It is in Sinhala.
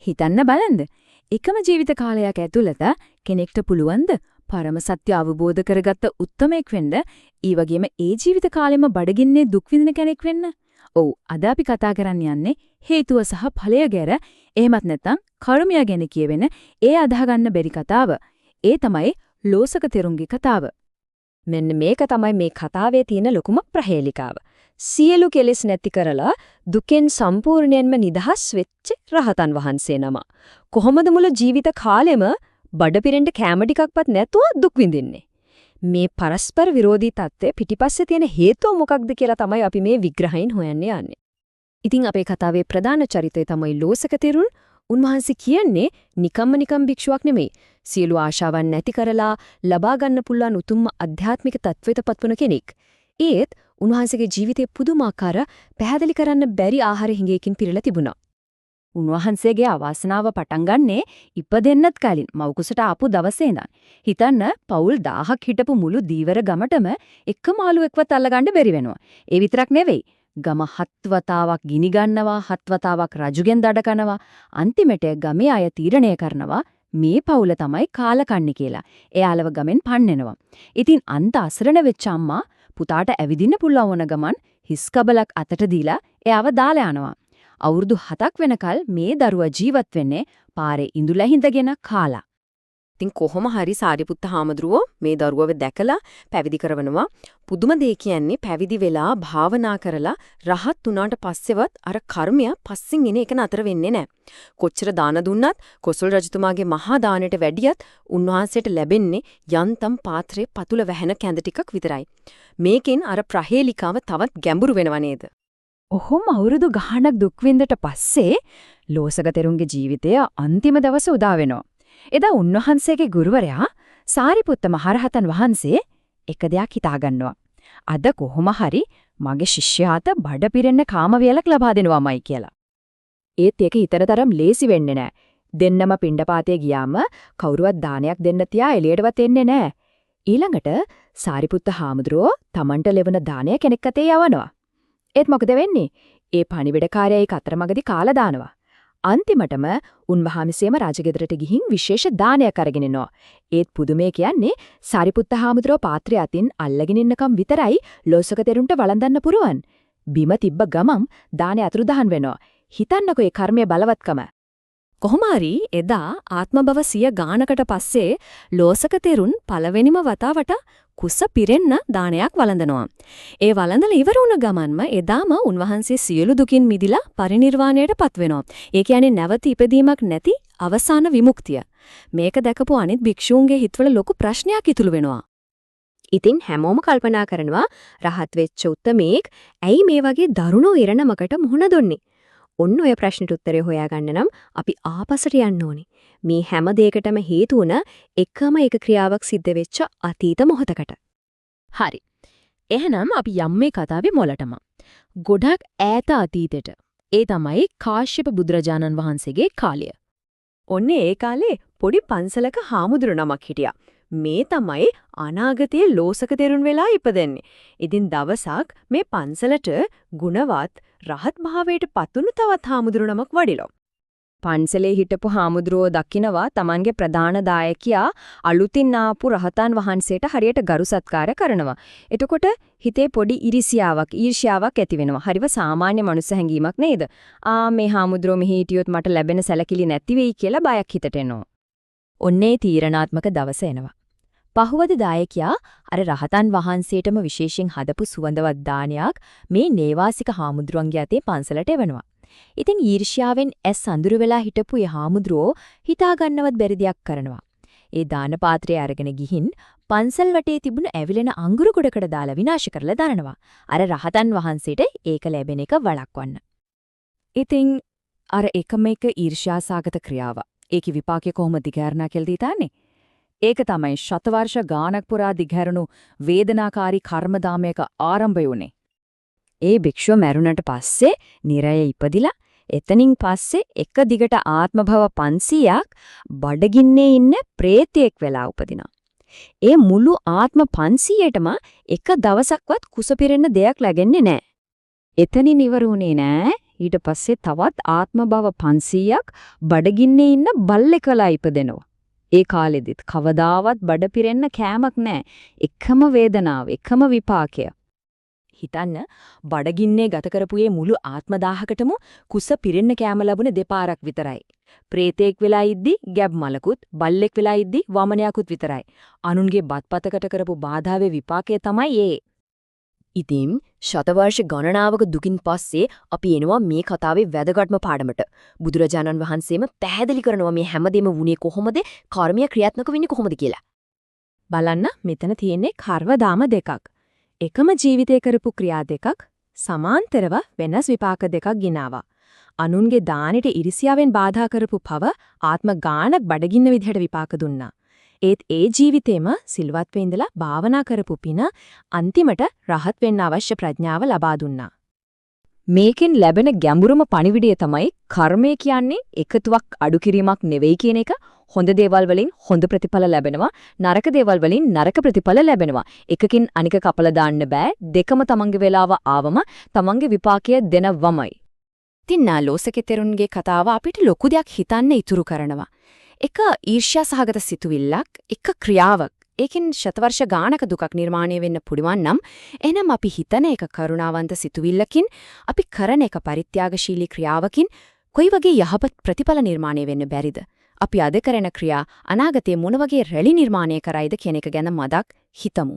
හිතන්න බලන්න. එකම ජීවිත කාලයක් ඇතුළත කෙනෙක්ට පුළුවන්ද පරම සත්‍ය අවබෝධ කරගත්ත උත්මයෙක් වෙන්න, ඊ වගේම ඒ ජීවිත කාලෙම බඩගින්නේ දුක් විඳින කෙනෙක් වෙන්න? ඔව්, අද අපි කතා කරන්න යන්නේ හේතුව සහ ඵලය ගැන. එහෙමත් නැත්නම් කර්මය ගැන කියවෙන ඒ අදාහගන්න බැරි කතාව. ඒ තමයි ලෝසක තෙරුන්ගේ කතාව. මෙන්න මේක තමයි මේ කතාවේ තියෙන ලොකුම ප්‍රහේලිකාව. සියලු කෙලෙස් නැති කරලා දුකෙන් සම්පූර්ණයෙන්ම නිදහස් වෙච්ච රහතන් වහන්සේ නම. කොහොමද මුළු ජීවිත කාලෙම බඩ පිරෙන්න කැම ටිකක්වත් නැතුව දුක් විඳින්නේ? මේ පරස්පර විරෝධී தත්ත්වය පිටිපස්සේ තියෙන හේතුව මොකක්ද කියලා තමයි අපි මේ විග්‍රහයෙන් හොයන්න යන්නේ. ඉතින් අපේ කතාවේ ප්‍රධාන චරිතය තමයි ලෝසක තෙරුන්. උන්වහන්සේ කියන්නේ නිකම්ම භික්ෂුවක් නෙමෙයි. සියලු ආශාවන් නැති කරලා ලබා ගන්න පුළුවන් උතුම්ම අධ්‍යාත්මික තත්වයට පත්වන කෙනෙක්. ඒත් උන්වහන්සේගේ ජීවිතේ පුදුමාකාර පැහැදිලි කරන්න බැරි ආහාර හිඟයකින් පිරලා තිබුණා. උන්වහන්සේගේ අවාසනාව පටන් ගන්නේ ඉපදෙන්නත් කලින් මව් කුසට ආපු දවසේ ඉඳන්. හිතන්න පවුල් 1000ක් හිටපු මුළු දීවර ගමටම එක මාළුවෙක්වත් අල්ලගන්න බැරි වෙනවා. ඒ විතරක් නෙවෙයි. ගම 7 වතාවක් ගිනි ගන්නවා, 7 වතාවක් රජුගෙන් දඩ කනවා. අන්තිමට ගමේ අය තීරණය කරනවා මේ පවුල තමයි කාලකන්ණි කියලා. එයාලව ගමෙන් පන්නනවා. ඉතින් අන්ත අසරණ වෙච්ච අම්මා පුතාට ඇවිදින්න පුළුවන් වුණ ගමන් හිස්කබලක් අතට දීලා එයාව දාලා යනවා. අවුරුදු 7ක් වෙනකල් මේ දරුවා ජීවත් වෙන්නේ පාරේ ඉඳුලා හිඳගෙන කාලා. ඉතින් කොහොම හරි සාරිපුත්ත හාමුදුරුවෝ මේ දරුවව දැකලා පැවිදි කරවනවා. පුදුම දේ කියන්නේ පැවිදි වෙලා භාවනා කරලා රහත් වුණාට පස්සෙවත් අර කර්මය පස්සෙන් එන එක නතර වෙන්නේ නැහැ. කොච්චර දාන දුන්නත් කොසල් රජතුමාගේ මහා දානෙට වැඩියත් උන්වහන්සේට ලැබෙන්නේ යන්තම් පාත්‍රයේ පතුල වැහෙන කැඳ ටිකක් විතරයි. මේකෙන් අර ප්‍රහේලිකාව තවත් ගැඹුරු වෙනව නේද? ඔහොම අවුරුදු ගාණක් දුක් විඳට පස්සේ ලෝසක තෙරුන්ගේ ජීවිතය අන්තිම දවස උදා වෙනවා. එදා උන්වහන්සේගේ ගුරුවරයා සාරිපුත්ත මහරහතන් වහන්සේ එක දෙයක් හිතාගන්නවා. අද කොහොම හරි මගේ ශිෂ්‍යයාට බඩ පිරෙන්න කාම වේලක් ලබා දෙනවාමයි කියලා. ඒත් ඒක ඊතරතරම් ලේසි වෙන්නේ නැහැ. දෙන්නම පිණ්ඩපාතේ ගියාම කවුරුවත් දානයක් දෙන්න තියා එළියටවත් එන්නේ නැහැ. ඊළඟට සාරිපුත්ත හාමුදුරුවෝ Tamanට ලැබෙන දානය කෙනෙක් අතේ යවනවා. ඒත් මොකද වෙන්නේ? ඒ පණිවිඩකාරයා ඒක අතරමඟදී කාලා දානවා. අන්තිමටම උන්වහන්සේම රාජගෙදරට ගිහින් විශේෂ දානයක් අරගෙන එනවා. ඒත් පුදුමේ කියන්නේ සාරිපුත්ත හාමුදුරුවෝ පාත්‍රය අතින් අල්ලගෙන ඉන්නකම් විතරයි ලෝසක තෙරුන්ට වළඳන්න පුරුවන්. බිම තිබ්බ ගමම් දානේ අතුරුදහන් වෙනවා. හිතන්නකෝ ඒ කර්මයේ බලවත්කම. කොහොම හරි එදා ආත්මභව 100 ගානකට පස්සේ ලෝසක තෙරුන් පළවෙනිම වතාවට කුස පිරෙන්න දානයක් වළඳනවා. ඒ වළඳලා ඉවර වුණ ගමන්ම එදාම උන්වහන්සේ සියලු දුකින් මිදිලා පරිණිර්වාණයටපත් වෙනවා. ඒ කියන්නේ නැවත ඉපදීමක් නැති අවසාන විමුක්තිය. මේක දැකපු අනිත් භික්ෂූන්ගේ හිතවල ලොකු ප්‍රශ්නයක් ඉතුරු වෙනවා. ඉතින් හැමෝම කල්පනා කරනවා රහත් වෙච්ච උත්තමෙක් ඇයි මේ වගේ දරුණු ඉරණමකට මුහුණ දුන්නේ? ඔන්න ඔය ප්‍රශ්නට උත්තරය හොයාගන්න නම් අපි ආපසට යන්න ඕනේ. මේ හැම දෙයකටම හේතු වුණ එකම එක ක්‍රියාවක් සිද්ධ වෙච්ච අතීත මොහොතකට. හරි. එහෙනම් අපි යම් මේ කතාවේ මොළටම. ගොඩක් ඈත අතීතෙට. ඒ තමයි කාශ්‍යප බුදුරජාණන් වහන්සේගේ කාලය. ඔන්නේ ඒ කාලේ පොඩි පන්සලක හාමුදුරු නමක් හිටියා. මේ තමයි අනාගතයේ ලෝසක තෙරුන් වෙලා ඉපදෙන්නේ. ඉතින් දවසක් මේ පන්සලට ගුණවත් රහත් භාවයට පත්වුණු තවත් හාමුදුරු නමක් වඩිලෝ. පන්සලේ හිටපු හාමුදුරුවෝ දකිනවා තමන්ගේ ප්‍රධාන දායකයා අලුතින් ආපු රහතන් වහන්සේට හරියට ගරු සත්කාර කරනවා. එතකොට හිතේ පොඩි ඉරිසියාවක්, ඊර්ෂ්‍යාවක් ඇති වෙනවා. හරිව සාමාන්‍ය මනුස්ස හැඟීමක් නේද? මේ හාමුදුරුවෝ මෙහි හිටියොත් මට ලැබෙන සැලකිලි නැති වෙයි කියලා බයක් හිතට එනවා. ඔන්නේ තීරණාත්මක දවස එනවා. පහුවද දායකයා අර රහතන් වහන්සේටම විශේෂයෙන් හදපු සුවඳවත් දානයක් මේ නේවාසික හාමුදුරුවන්ගේ අතේ පන්සලට එවනවා. ඉතින් ඊර්ෂ්‍යාවෙන් ඇස් අඳුරු වෙලා හිටපු ඒ හාමුදුරුවෝ හිතා ගන්නවත් බැරි දෙයක් කරනවා. ඒ දාන පාත්‍රය අරගෙන ගිහින් පන්සල් වටේ තිබුණු ඇවිලෙන අඟුරු ගොඩකට දාලා විනාශ කරලා දානවා. අර රහතන් වහන්සේට ඒක ලැබෙන එක වළක්වන්න. ඉතින් අර එකම එක ඊර්ෂ්‍යාසගත ක්‍රියාව. ඒකේ විපාකය කොහොමද දිගහැරනා කියලා හිතන්නේ? ඒක තමයි ශතවර්ෂ ගානක් පුරා දිගහැරුණු වේදනාකාරී කර්මදාමයක ආරම්භය උනේ. ඒ භික්ෂුව මැරුණට පස්සේ නිරය ඉපදිලා එතනින් පස්සේ එක දිගට ආත්මභව 500ක් බඩගින්නේ ඉන්න ප්‍රේතයෙක් වෙලා උපදිනවා. ඒ මුළු ආත්ම 500ටම එක දවසක්වත් කුස පිරෙන්න දෙයක් ලැබෙන්නේ නැහැ. එතනින් ඉවර වුණේ නෑ. ඊට පස්සේ තවත් ආත්ම භව 500ක් බඩගින්නේ ඉන්න බල්ලෙකලා ඉපදෙනවා. ඒ කාලෙදිත් කවදාවත් බඩ පිරෙන්න කෑමක් නැහැ. එකම වේදනාව, එකම විපාකය. හිතන්න බඩගින්නේ ගත කරපුයේ මුළු ආත්ම 1000කටම කුස පිරෙන්න කැම ලැබුණ දෙපාරක් විතරයි. ප්‍රේතෙක් වෙලා ඉද්දි ගැබ් මලකුත්, බල්ලෙක් වෙලා ඉද්දි වමනයකුත් විතරයි. අනුන්ගේ බත්පතකට කරපු බාධාවේ විපාකය තමයි ඒ. ඉතින් ශතවර්ෂ ගණනාවක දුකින් පස්සේ අපි එනවා මේ කතාවේ වැදගත්ම පාඩමට. බුදුරජාණන් වහන්සේම පැහැදිලි කරනවා මේ හැමදේම වුණේ කොහොමද, කර්මය ක්‍රියාත්මක වෙන්නේ කොහොමද කියලා. බලන්න මෙතන තියෙන්නේ කර්වදාම දෙකක්. එකම ජීවිතේ කරපු ක්‍රියා දෙකක් සමාන්තරව වෙනස් විපාක දෙකක් ගිනාවා. අනුන්ගේ දානෙට ඉරිසියාවෙන් බාධා කරපු පව ආත්ම ගානක් බඩගින්න විදිහට විපාක දුන්නා. ඒත් ඒ ජීවිතේම සිල්වත් වෙ ඉඳලා භාවනා කරපු පින අන්තිමට රහත් වෙන්න අවශ්‍ය ප්‍රඥාව ලබා දුන්නා. මේකෙන් ලැබෙන ගැඹුරම පණිවිඩය තමයි කර්මය කියන්නේ එකතුවක් අඩු කිරීමක් නෙවෙයි කියන එක. හොඳ දේවල් වලින් හොඳ ප්‍රතිඵල ලැබෙනවා, නරක දේවල් වලින් නරක ප්‍රතිඵල ලැබෙනවා. එකකින් අනික කපලා දාන්න බෑ. දෙකම තමන්ගේ වෙලාව ආවම තමන්ගේ විපාකය දෙනවමයි. ඉතින් ලෝසකේ තෙරුන්ගේ කතාව අපිට ලොකු දෙයක් හිතන්න ඉතුරු කරනවා. එක ඊර්ෂ්‍යා සහගත සිතුවිල්ලක්, එක ක්‍රියාවක්. ඒකෙන් ශතවර්ෂ ගානක දුකක් නිර්මාණය වෙන්න පුළුවන් නම් එහෙනම් අපි හිතන එක කරුණාවන්ත සිතුවිල්ලකින්, අපි කරන එක පරිත්‍යාගශීලී ක්‍රියාවකින් කොයි වගේ යහපත් ප්‍රතිඵල නිර්මාණය වෙන්න බැරිද? අපි අද කරන ක්‍රියා අනාගතයේ මොන වගේ රැලි නිර්මාණය කරයිද කියන එක ගැන මදක් හිතමු.